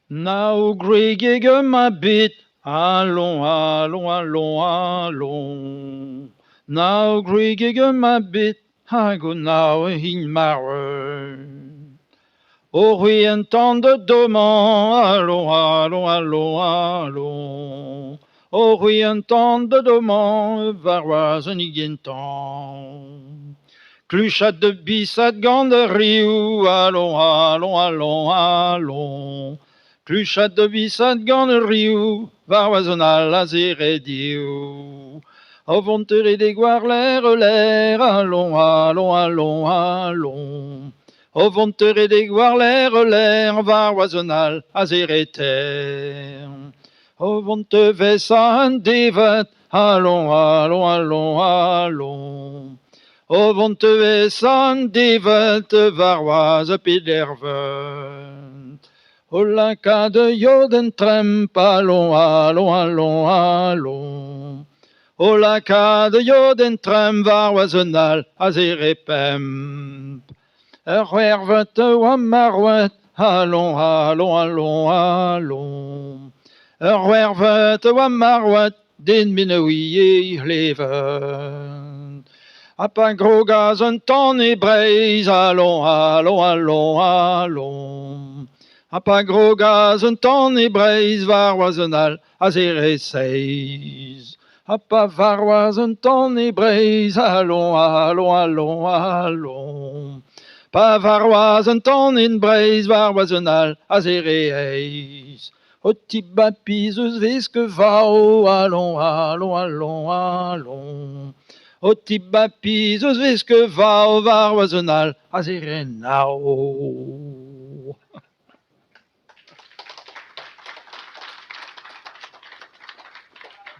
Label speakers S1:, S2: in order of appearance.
S1: Now Greg ma bit, allons, allons, allons, allons. Now Greg ma bit, I go now in my orientando demain, allons, allons, allons, allons. Orientando demain, varoisen igentan. Cluchat de bissat ganderiou, allons, allons, allons, allons. Cluchat de bissat ganderiou, varoisenal azerediou. Au vontere des guar l'air, allons, allons, allons, allons. Au vontere des guar l'air, varoisenal azereter. Au vonte vessan devat, allons, allons, allons, allons. O vont vessan devet varwas pidervent. O la ka de joden tremp, allons, allons, allons, allons. O la ka de joden tremp varwasenal azerepem. Erwervet wa marwet, allons, allons, allons, allons. Erwervet wa marwet, din minouye leven. A pas gros gaz un ton et braise, allons, allons, allons, allons. A pas gros gaz un ton et braise, varoisenal, à zéro seize. A pas varois un ton et braise, allons, allons, allons, allons. Pas varois un ton et braise, varoisenal, à zéro O tiba piseuse visque vao, allons, allons, allons, allons. O tiba pisos visque va o varwasenal a zirenao.